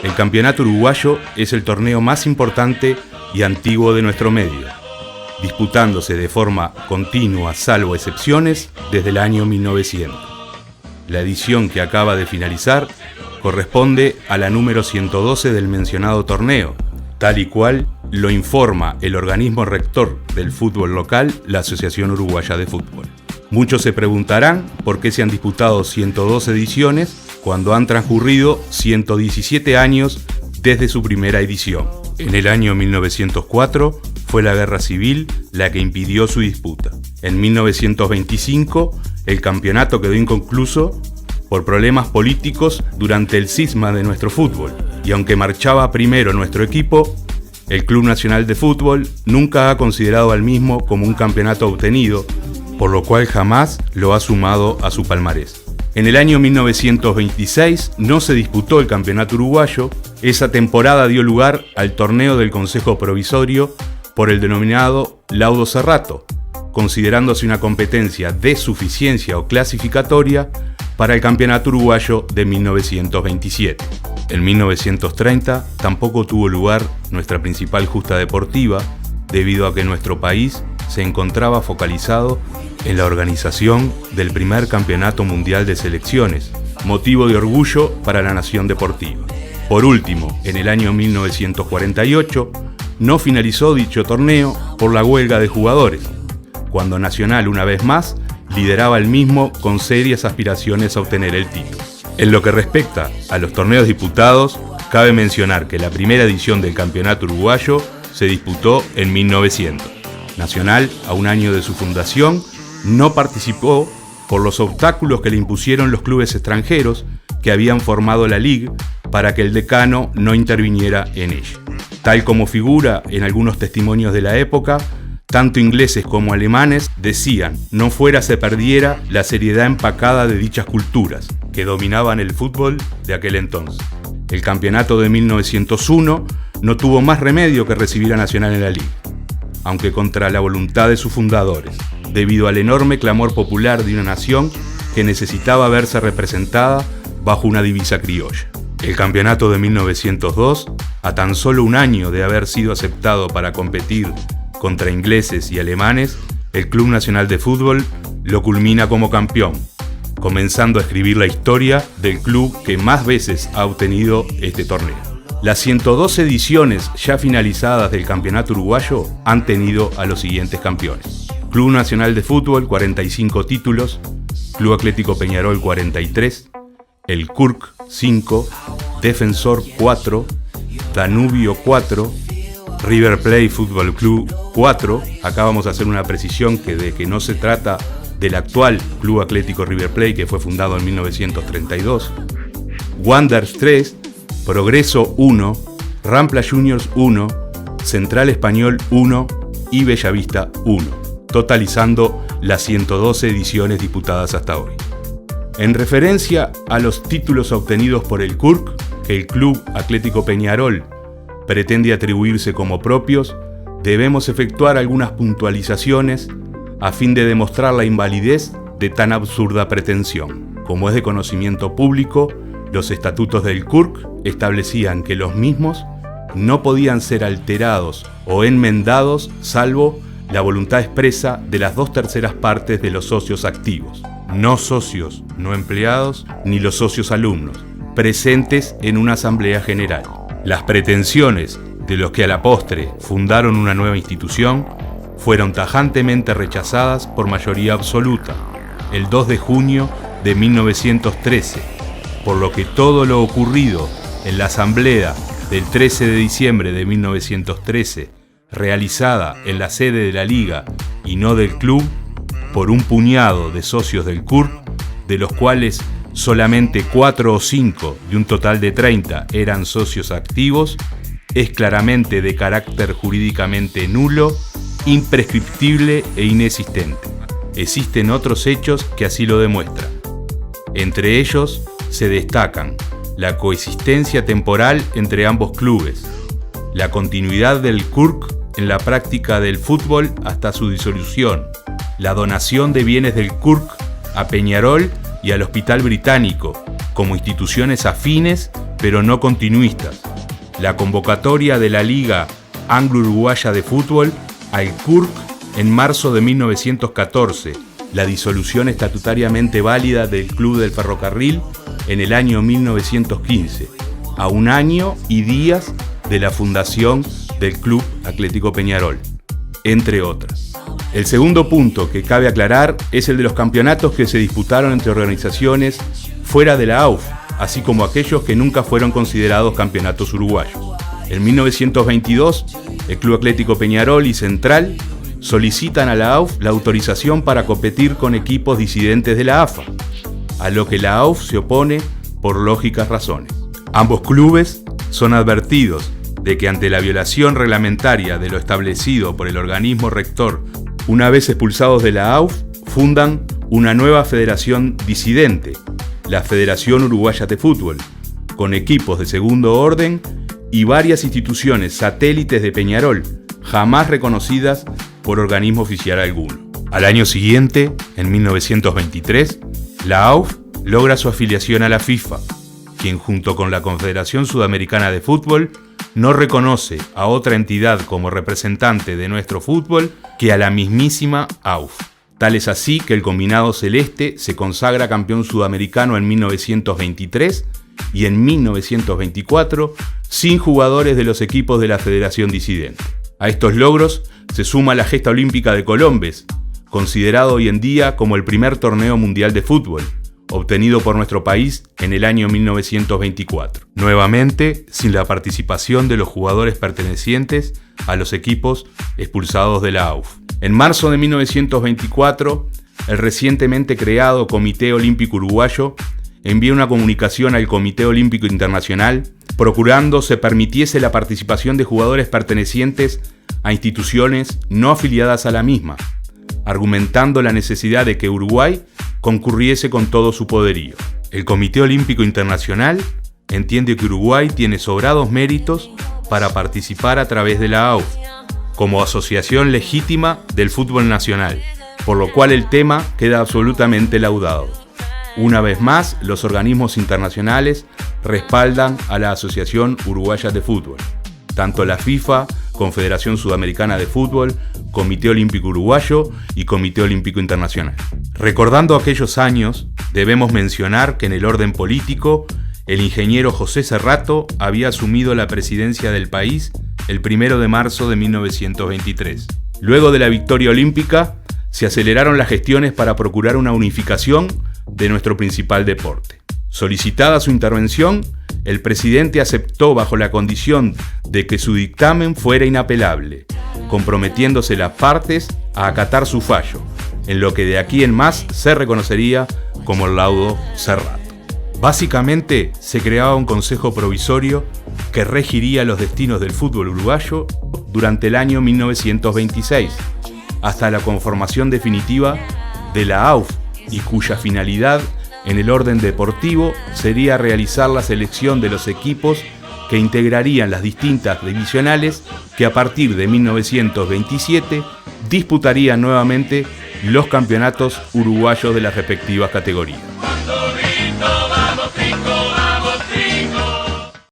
El campeonato uruguayo es el torneo más importante y antiguo de nuestro medio, disputándose de forma continua, salvo excepciones, desde el año 1900. La edición que acaba de finalizar corresponde a la número 112 del mencionado torneo, tal y cual lo informa el organismo rector del fútbol local, la Asociación Uruguaya de Fútbol. Muchos se preguntarán por qué se han disputado 112 ediciones cuando han transcurrido 117 años desde su primera edición. En el año 1904 fue la Guerra Civil la que impidió su disputa. En 1925 el campeonato quedó inconcluso por problemas políticos durante el cisma de nuestro fútbol, y aunque marchaba primero nuestro equipo, el Club Nacional de Fútbol nunca ha considerado al mismo como un campeonato obtenido, por lo cual jamás lo ha sumado a su palmarés. En el año 1926 no se disputó el campeonato uruguayo. Esa temporada dio lugar al torneo del Consejo Provisorio por el denominado Laudo Cerrato, considerándose una competencia de suficiencia o clasificatoria para el campeonato uruguayo de 1927. En 1930 tampoco tuvo lugar nuestra principal justa deportiva, debido a que nuestro país se encontraba focalizado en la organización del primer campeonato mundial de selecciones, motivo de orgullo para la nación deportiva. Por último, en el año 1948 no finalizó dicho torneo por la huelga de jugadores, cuando Nacional una vez más lideraba el mismo con serias aspiraciones a obtener el título. En lo que respecta a los torneos disputados, cabe mencionar que la primera edición del campeonato uruguayo se disputó en 1900. Nacional, a un año de su fundación, no participó por los obstáculos que le impusieron los clubes extranjeros que habían formado la Liga para que el decano no interviniera en ella. Tal como figura en algunos testimonios de la época, tanto ingleses como alemanes decían no fuera se perdiera la seriedad empacada de dichas culturas que dominaban el fútbol de aquel entonces. El campeonato de 1901 no tuvo más remedio que recibir a Nacional en la Liga, aunque contra la voluntad de sus fundadores, debido al enorme clamor popular de una nación que necesitaba verse representada bajo una divisa criolla. El campeonato de 1902, a tan solo un año de haber sido aceptado para competir contra ingleses y alemanes, el Club Nacional de Fútbol lo culmina como campeón, comenzando a escribir la historia del club que más veces ha obtenido este torneo. Las 112 ediciones ya finalizadas del campeonato uruguayo han tenido a los siguientes campeones: Club Nacional de Fútbol, 45 títulos, Club Atlético Peñarol, 43, el CURC, 5, Defensor, 4, Danubio, 4, River Plate Fútbol Club, 4. Acá vamos a hacer una precisión de que no se trata del actual Club Atlético River Plate, que fue fundado en 1932, Wanderers, 3, Progreso, 1, Rampla Juniors, 1, Central Español, 1 y Bellavista, 1, totalizando las 112 ediciones disputadas hasta hoy. En referencia a los títulos obtenidos por el CURC, que el Club Atlético Peñarol pretende atribuirse como propios, debemos efectuar algunas puntualizaciones a fin de demostrar la invalidez de tan absurda pretensión. Como es de conocimiento público, los estatutos del CURC establecían que los mismos no podían ser alterados o enmendados salvo la voluntad expresa de las 2/3 partes de los socios activos, no socios no empleados ni los socios alumnos, presentes en una asamblea general. Las pretensiones de los que a la postre fundaron una nueva institución fueron tajantemente rechazadas por mayoría absoluta el 2 de junio de 1913, por lo que todo lo ocurrido en la asamblea del 13 de diciembre de 1913, realizada en la sede de la Liga y no del club, por un puñado de socios del CURC, de los cuales solamente 4 o 5 de un total de 30 eran socios activos, es claramente de carácter jurídicamente nulo, imprescriptible e inexistente. Existen otros hechos que así lo demuestran. Entre ellos se destacan la coexistencia temporal entre ambos clubes, la continuidad del CURC en la práctica del fútbol hasta su disolución, la donación de bienes del CURC a Peñarol y al Hospital Británico, como instituciones afines pero no continuistas. La convocatoria de la Liga Anglo-Uruguaya de Fútbol al CURC en marzo de 1914, la disolución estatutariamente válida del Club del Ferrocarril en el año 1915, a un año y días de la fundación del Club Atlético Peñarol, entre otras. El segundo punto que cabe aclarar es el de los campeonatos que se disputaron entre organizaciones fuera de la AUF, así como aquellos que nunca fueron considerados campeonatos uruguayos. En 1922, el Club Atlético Peñarol y Central solicitan a la AUF la autorización para competir con equipos disidentes de la AFA, a lo que la AUF se opone por lógicas razones. Ambos clubes son advertidos de que ante la violación reglamentaria de lo establecido por el organismo rector, una vez expulsados de la AUF, fundan una nueva federación disidente, la Federación Uruguaya de Fútbol, con equipos de segundo orden y varias instituciones satélites de Peñarol, jamás reconocidas por organismo oficial alguno. Al año siguiente, en 1923, la AUF logra su afiliación a la FIFA, quien junto con la Confederación Sudamericana de Fútbol no reconoce a otra entidad como representante de nuestro fútbol que a la mismísima AUF. Tal es así que el combinado celeste se consagra campeón sudamericano en 1923 y en 1924 sin jugadores de los equipos de la Federación Disidente. A estos logros se suma la gesta olímpica de Colombes, considerado hoy en día como el primer torneo mundial de fútbol, obtenido por nuestro país en el año 1924, nuevamente sin la participación de los jugadores pertenecientes a los equipos expulsados de la AUF. En marzo de 1924, el recientemente creado Comité Olímpico Uruguayo envía una comunicación al Comité Olímpico Internacional procurando se permitiese la participación de jugadores pertenecientes a instituciones no afiliadas a la misma, argumentando la necesidad de que Uruguay concurriese con todo su poderío. El Comité Olímpico Internacional entiende que Uruguay tiene sobrados méritos para participar a través de la AUF, como asociación legítima del fútbol nacional, por lo cual el tema queda absolutamente laudado. Una vez más, los organismos internacionales respaldan a la Asociación Uruguaya de Fútbol, tanto la FIFA, Confederación Sudamericana de Fútbol, Comité Olímpico Uruguayo y Comité Olímpico Internacional. Recordando aquellos años, debemos mencionar que en el orden político, el ingeniero José Cerrato había asumido la presidencia del país el 1 de marzo de 1923. Luego de la victoria olímpica, se aceleraron las gestiones para procurar una unificación de nuestro principal deporte. Solicitada su intervención, el presidente aceptó bajo la condición de que su dictamen fuera inapelable, comprometiéndose las partes a acatar su fallo, en lo que de aquí en más se reconocería como el laudo Cerrato. Básicamente, se creaba un consejo provisorio que regiría los destinos del fútbol uruguayo durante el año 1926, hasta la conformación definitiva de la AUF, y cuya finalidad en el orden deportivo sería realizar la selección de los equipos que integrarían las distintas divisionales que a partir de 1927 disputarían nuevamente los campeonatos uruguayos de las respectivas categorías.